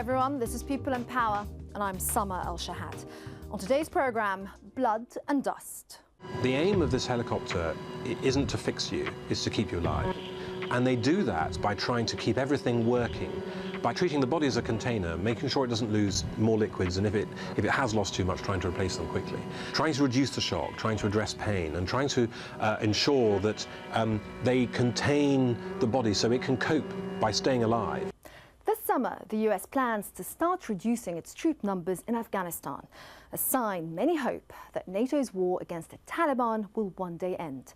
everyone, this is People in Power, and I'm Summer El-Shahad. On today's programme, blood and dust. The aim of this helicopter isn't to fix you, it's to keep you alive. And they do that by trying to keep everything working, by treating the body as a container, making sure it doesn't lose more liquids, and if it has lost too much, trying to replace them quickly. Trying to reduce the shock, trying to address pain, and trying to ensure that they contain the body so it can cope by staying alive. This summer, the US plans to start reducing its troop numbers in Afghanistan, a sign many hope that NATO's war against the Taliban will one day end.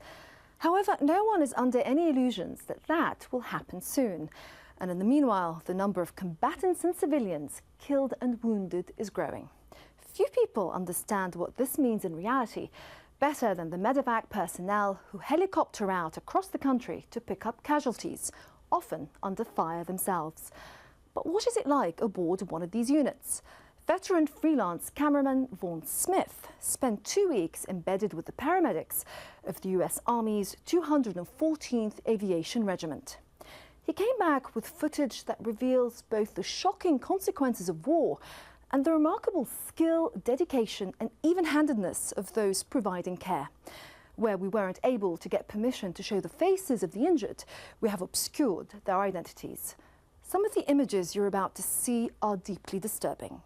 However, no one is under any illusions that that will happen soon. And in the meanwhile, the number of combatants and civilians killed and wounded is growing. Few people understand what this means in reality better than the medevac personnel who helicopter out across the country to pick up casualties, often under fire themselves. But what is it like aboard one of these units? Veteran freelance cameraman Vaughan Smith spent 2 weeks embedded with the paramedics of the US Army's 214th Aviation Regiment. He came back with footage that reveals both the shocking consequences of war and the remarkable skill, dedication and even-handedness of those providing care. Where we weren't able to get permission to show the faces of the injured, we have obscured their identities. Some of the images you're about to see are deeply disturbing.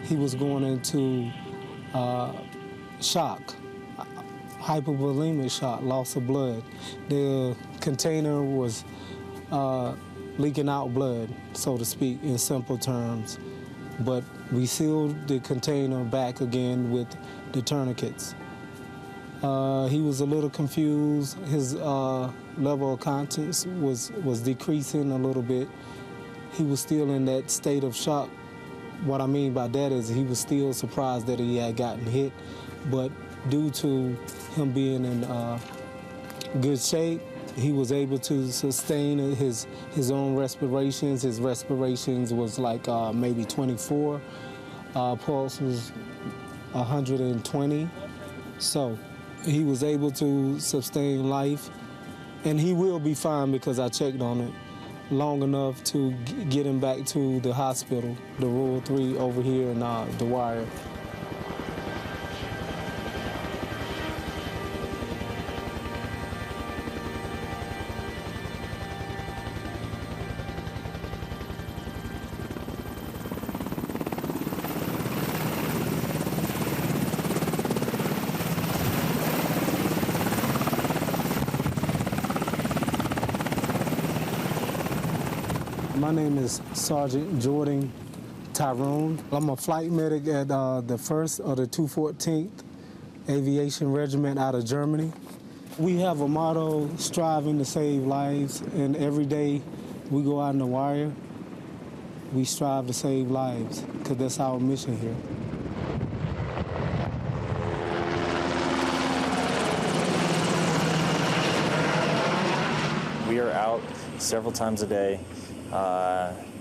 He was going into shock, hypovolemic shock, loss of blood. The container was leaking out blood, so to speak, in simple terms. But we sealed the container back again with the tourniquets. He was a little confused. His level of conscience was decreasing a little bit. He was still in that state of shock. What I mean by that is he was still surprised that he had gotten hit, but due to him being in good shape, he was able to sustain his own respirations. His respirations was like maybe 24. Pulse was 120. So he was able to sustain life, and he will be fine because I checked on it long enough to get him back to the hospital, the Rural 3 over here in the Wire. My name is Sergeant Jordan Tyrone. I'm a flight medic at the 1st of the 214th Aviation Regiment out of Germany. We have a motto, striving to save lives, and every day we go out in the wire, we strive to save lives, because that's our mission here. We are out several times a day,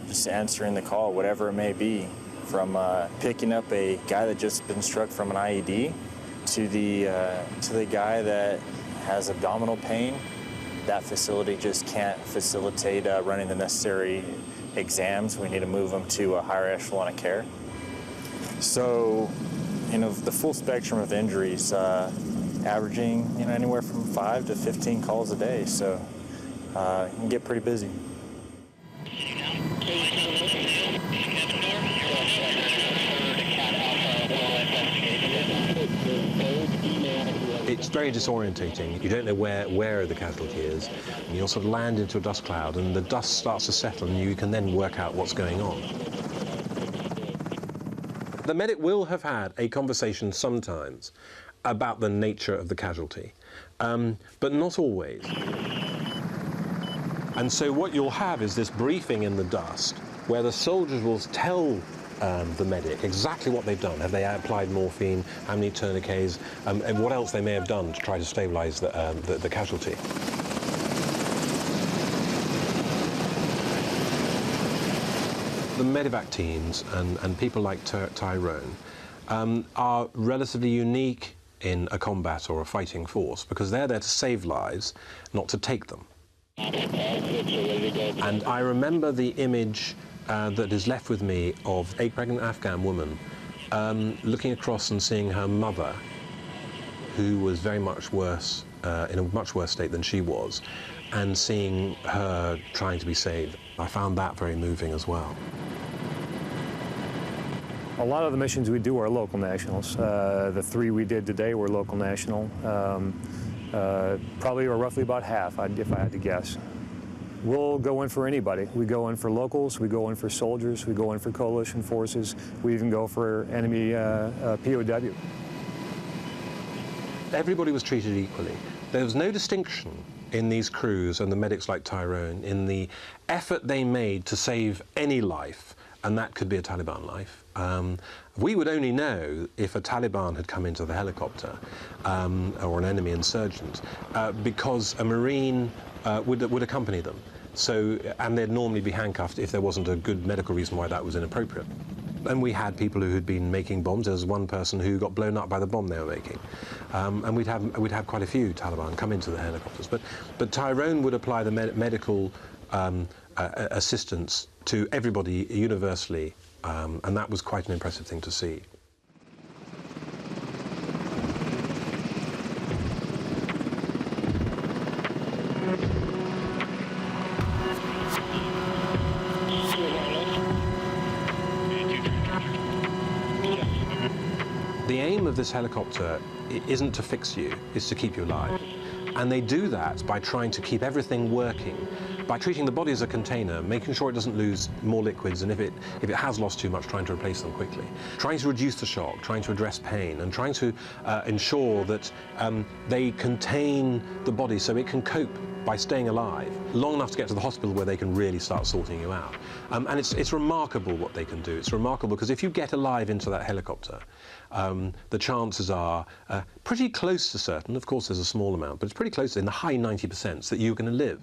just answering the call, whatever it may be, from picking up a guy that just been struck from an IED to the guy that has abdominal pain. That facility just can't facilitate running the necessary exams. We need to move them to a higher echelon of care. So, the full spectrum of injuries, averaging anywhere from 5 to 15 calls a day. So. You can get pretty busy. It's very disorientating. You don't know where the casualty is. And you'll sort of land into a dust cloud, and the dust starts to settle, and you can then work out what's going on. The medic will have had a conversation sometimes about the nature of the casualty, but not always. And so what you'll have is this briefing in the dust where the soldiers will tell the medic exactly what they've done. Have they applied morphine, how many tourniquets, and what else they may have done to try to stabilize the casualty. The medevac teams and people like Tyrone are relatively unique in a combat or a fighting force because they're there to save lives, not to take them. And I remember the image that is left with me of a pregnant Afghan woman looking across and seeing her mother, who was very much worse, in a much worse state than she was, and seeing her trying to be saved. I found that very moving as well. A lot of the missions we do are local nationals. The 3 we did today were local national. Probably or roughly about half, if I had to guess. We'll go in for anybody. We go in for locals, we go in for soldiers, we go in for coalition forces, we even go for enemy POW. Everybody was treated equally. There was no distinction in these crews and the medics like Tyrone in the effort they made to save any life, and that could be a Taliban life. We would only know if a Taliban had come into the helicopter or an enemy insurgent because a Marine would accompany them. So, and they'd normally be handcuffed if there wasn't a good medical reason why that was inappropriate. And we had people who had been making bombs. There was one person who got blown up by the bomb they were making. And we'd have quite a few Taliban come into the helicopters. But Tyrone would apply the medical assistance to everybody universally, and that was quite an impressive thing to see. The aim of this helicopter isn't to fix you, it's to keep you alive. And they do that by trying to keep everything working, by treating the body as a container, making sure it doesn't lose more liquids, and if it has lost too much, trying to replace them quickly. Trying to reduce the shock, trying to address pain, and trying to ensure that they contain the body so it can cope by staying alive long enough to get to the hospital where they can really start sorting you out. And it's remarkable what they can do. It's remarkable because if you get alive into that helicopter, the chances are pretty close to certain, of course there's a small amount, but it's pretty close in the high 90% that you're going to live.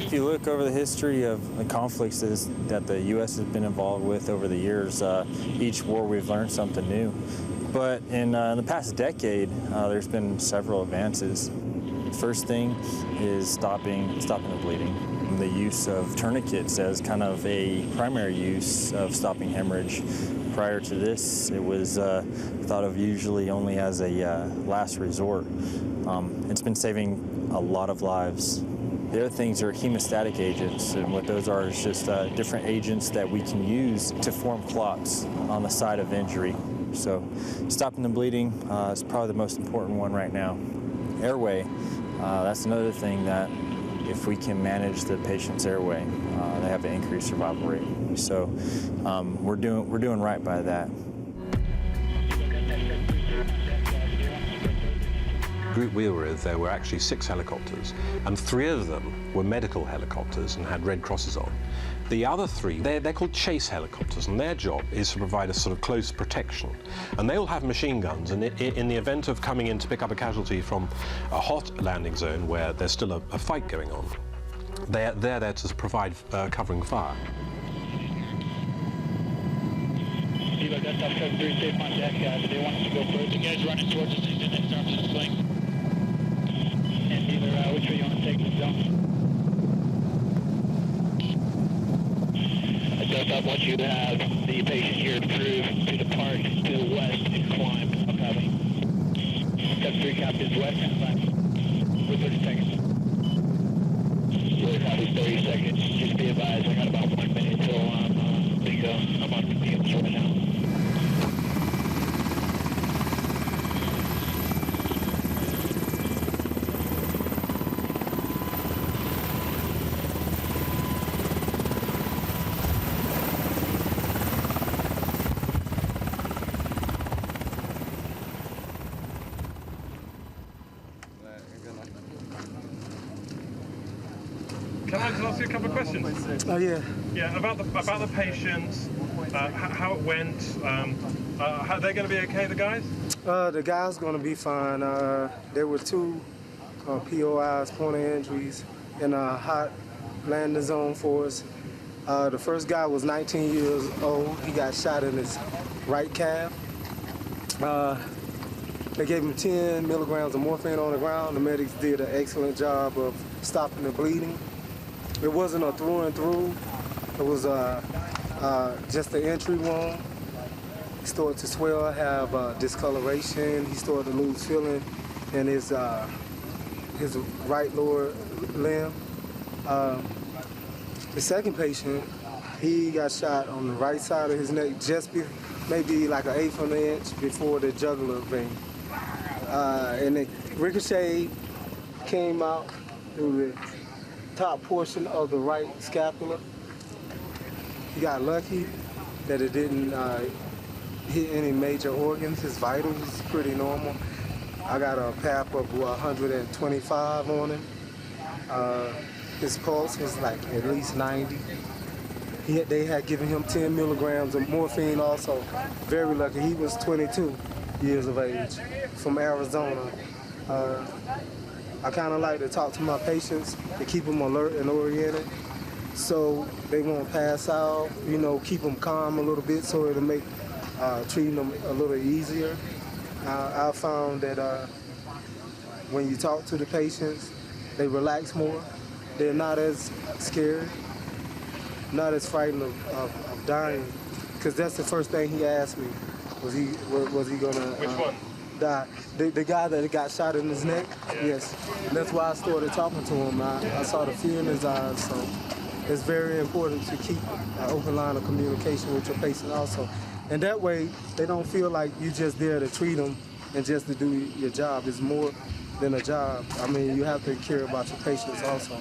If you look over the history of the conflicts that the U.S. has been involved with over the years, each war we've learned something new. But in the past decade, there's been several advances. First thing is stopping the bleeding. The use of tourniquets as kind of a primary use of stopping hemorrhage. Prior to this, it was thought of usually only as a last resort. It's been saving a lot of lives. The other things are hemostatic agents, and what those are is just different agents that we can use to form clots on the site of injury. So stopping the bleeding is probably the most important one right now. Airway, that's another thing that if we can manage the patient's airway, they have an increased survival rate. So we're doing right by that. Group we were with, there were actually 6 helicopters, and 3 of them were medical helicopters and had Red Crosses on. The other 3, they're called chase helicopters, and their job is to provide a sort of close protection. And they all have machine guns, and in the event of coming in to pick up a casualty from a hot landing zone where there's still a fight going on, they're there to provide covering fire. Evo, that's South Coast 3 safe on deck. They want us to go first. The guy's running towards us. He's in the start of the swing. And either which way you want to take the zone. Delta, once you have the patient here approved to depart to the west and climb. I'm having. Step 3 captains west and climb. With 30 seconds. Really copy 30 seconds. Just be advised, I got about 1 minute until I'm bingo. I'm on the field right now. Can I just ask you a couple of questions? Oh, yeah. Yeah, about the patients, how it went. Are they going to be okay, the guys? The guy's going to be fine. There were 2 POIs, point of injuries, in a hot landing zone for us. The first guy was 19 years old. He got shot in his right calf. They gave him 10 milligrams of morphine on the ground. The medics did an excellent job of stopping the bleeding. It wasn't a through and through. It was just an entry wound. He started to swell, have discoloration. He started to lose feeling in his right lower limb. The second patient, he got shot on the right side of his neck, just maybe like 1/8 of an inch before the jugular vein. And the ricochet came out through the top portion of the right scapula. He got lucky that it didn't hit any major organs. His vitals is pretty normal. I got a PAP of 125 on him. His pulse was like at least 90. They had given him 10 milligrams of morphine also. Very lucky. He was 22 years of age from Arizona. I kind of like to talk to my patients to keep them alert and oriented so they won't pass out, you know, keep them calm a little bit so it'll make treating them a little easier. I found that when you talk to the patients, they relax more. They're not as scared, not as frightened of dying, because that's the first thing he asked me. Was he gonna Which one? die? The guy that got shot in his neck? Yeah. Yes. And that's why I started talking to him. I saw the fear in his eyes, so it's very important to keep an open line of communication with your patient also. And that way, they don't feel like you're just there to treat them and just to do your job. It's more than a job. I mean, you have to care about your patients also.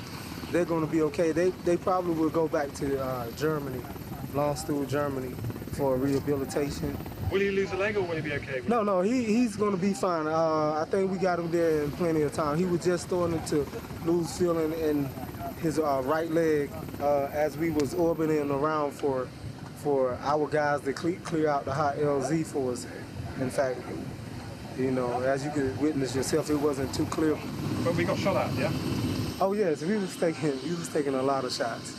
They're going to be okay. They probably will go back to Germany, Landstuhl, Germany, for rehabilitation. Will he lose a leg or will he be okay? No, he's going to be fine. I think we got him there in plenty of time. He was just starting to lose feeling in his right leg as we was orbiting around for our guys to clear out the hot LZ for us. In fact, you know, as you could witness yourself, it wasn't too clear. But we got shot at, yeah? Oh yes, we was taking a lot of shots.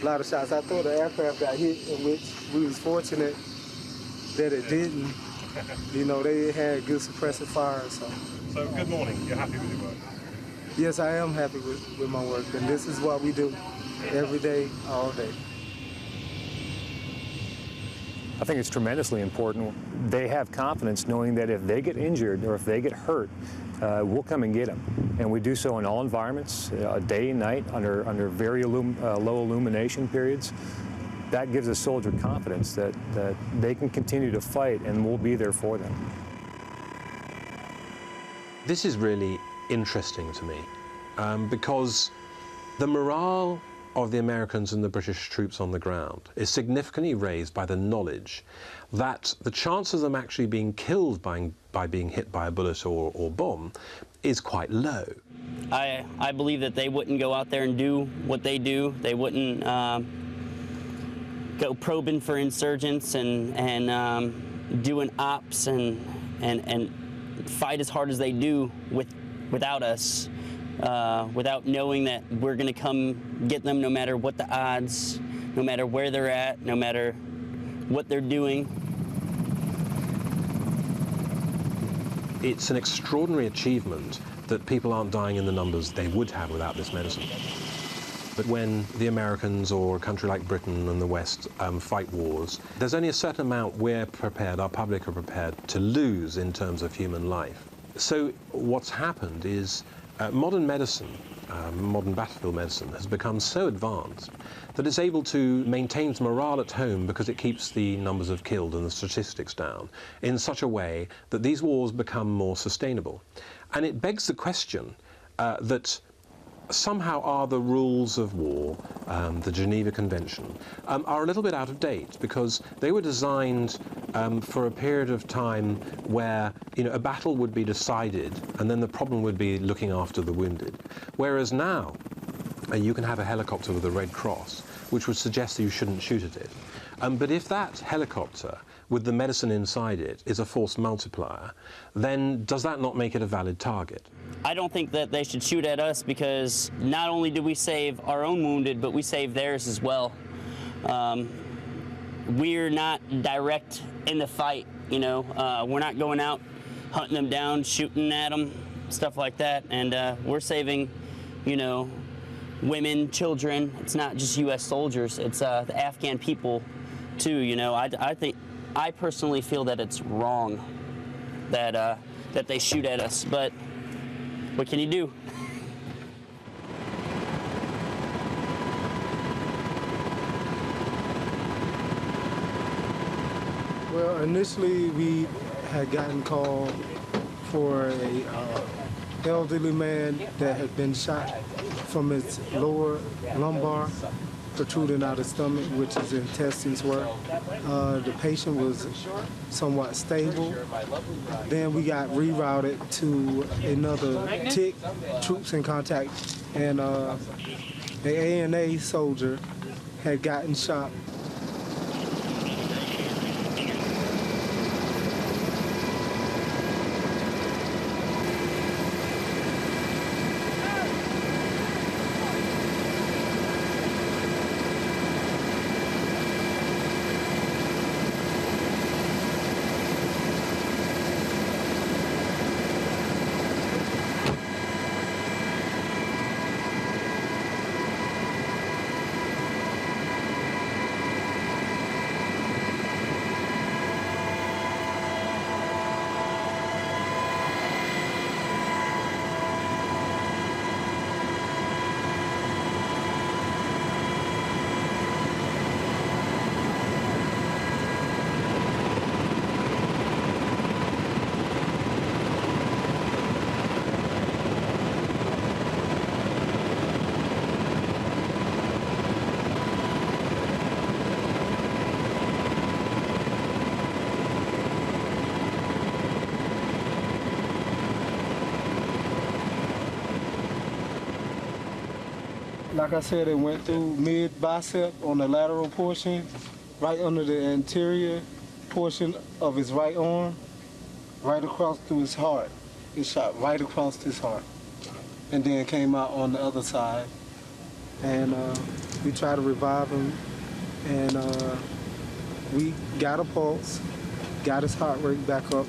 A lot of shots. I thought the aircraft got hit, in which we was fortunate that it didn't. You know, they had good suppressive fire, so. So good morning, you're happy with your work? Yes, I am happy with my work, and this is what we do every day, all day. I think it's tremendously important. They have confidence knowing that if they get injured or if they get hurt, we'll come and get them. And we do so in all environments, day and night, under very low illumination periods. That gives a soldier confidence that they can continue to fight and we'll be there for them. This is really interesting to me because the morale of the Americans and the British troops on the ground is significantly raised by the knowledge that the chance of them actually being killed by being hit by a bullet or bomb is quite low. I believe that they wouldn't go out there and do what they do. They wouldn't go probing for insurgents and doing ops and fight as hard as they do without us. Without knowing that we're going to come get them no matter what the odds, no matter where they're at, no matter what they're doing. It's an extraordinary achievement that people aren't dying in the numbers they would have without this medicine. But when the Americans or a country like Britain and the West fight wars, there's only a certain amount we're prepared, our public are prepared to lose in terms of human life. So what's happened is modern medicine, modern battlefield medicine, has become so advanced that it's able to maintain its morale at home because it keeps the numbers of killed and the statistics down in such a way that these wars become more sustainable. And it begs the question that somehow are the rules of war, the Geneva Convention, are a little bit out of date because they were designed for a period of time where, you know, a battle would be decided and then the problem would be looking after the wounded. Whereas now, you can have a helicopter with a Red Cross, which would suggest that you shouldn't shoot at it. But if that helicopter with the medicine inside it is a force multiplier, then does that not make it a valid target? I don't think that they should shoot at us because not only do we save our own wounded, but we save theirs as well. We're not direct in the fight, you know. We're not going out hunting them down, shooting at them, stuff like that. And we're saving, you know, women, children. It's not just U.S. soldiers. It's the Afghan people, too, you know. I personally feel that it's wrong that they shoot at us, but what can you do? Well, initially we had gotten called for a elderly man that had been shot from his lower lumbar, protruding out his stomach, which his intestines were. The patient was somewhat stable. Then we got rerouted to another TIC, troops in contact, and an ANA soldier had gotten shot. Like I said, it went through mid-bicep on the lateral portion, right under the anterior portion of his right arm, right across through his heart. It shot right across his heart, and then came out on the other side. And we tried to revive him, and we got a pulse, got his heart rate back up,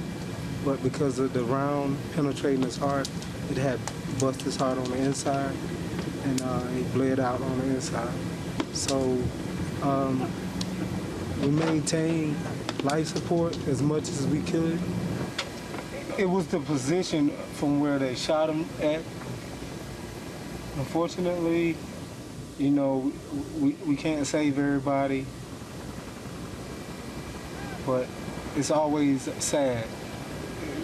but because of the round penetrating his heart, it had busted his heart on the inside, and it bled out on the inside. So we maintained life support as much as we could. It was the position from where they shot him at. Unfortunately, you know, we can't save everybody, but it's always sad.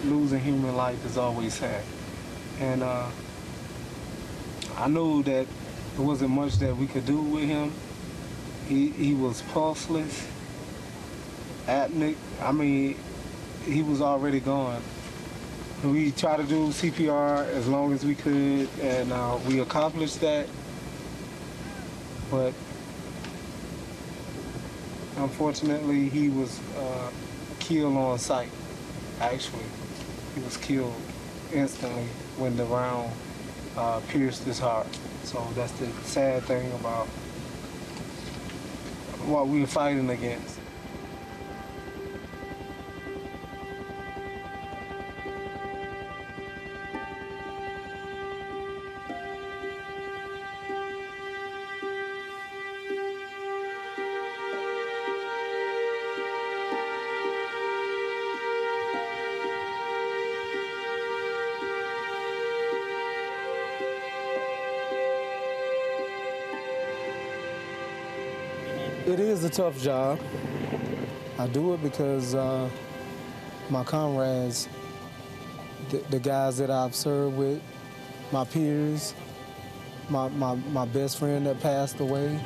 Losing human life is always sad. And I knew that there wasn't much that we could do with him. He was pulseless, apneic. I mean, he was already gone. We tried to do CPR as long as we could, and we accomplished that. But unfortunately, he was killed on sight, actually. He was killed instantly when the round pierced his heart. So that's the sad thing about what we were fighting against. It is a tough job. I do it because my comrades, the guys that I've served with, my peers, my best friend that passed away.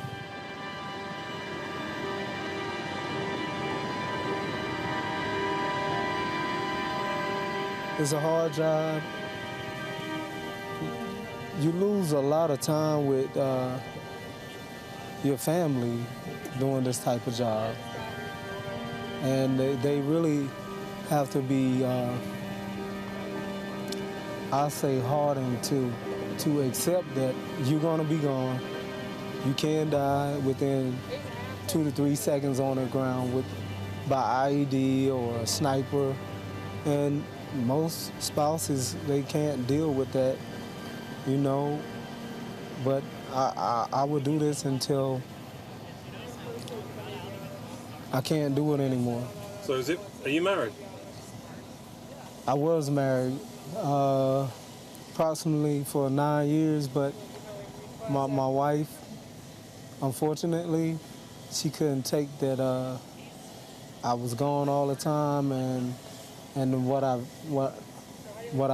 It's a hard job. You lose a lot of time with your family doing this type of job. And they really have to be, I say, hardened to accept that you're gonna be gone. You can die within 2 to 3 seconds on the ground by IED or a sniper. And most spouses, they can't deal with that, you know. But I would do this until I can't do it anymore. So are you married? I was married approximately for 9 years, but my wife, unfortunately, she couldn't take that I was gone all the time and what I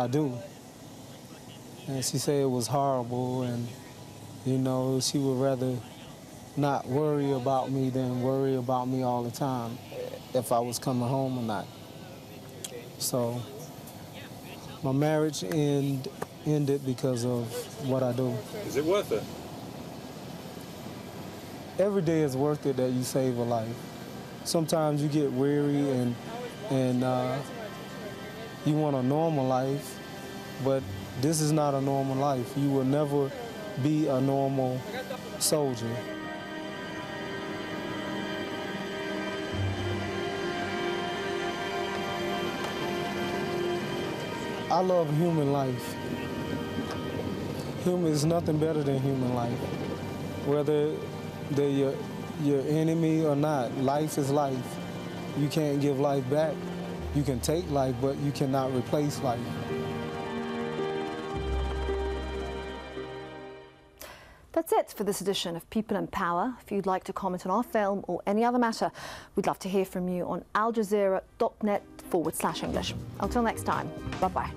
do. And she said it was horrible, and you know, she would rather not worry about me than worry about me all the time, if I was coming home or not. So my marriage ended because of what I do. Is it worth it? Every day is worth it that you save a life. Sometimes you get weary and you want a normal life, but this is not a normal life. You will never be a normal soldier. I love human life. Human is nothing better than human life. Whether they're your enemy or not, life is life. You can't give life back. You can take life, but you cannot replace life. That's it for this edition of People in Power. If you'd like to comment on our film or any other matter, we'd love to hear from you on aljazeera.net/English. Until next time, bye-bye.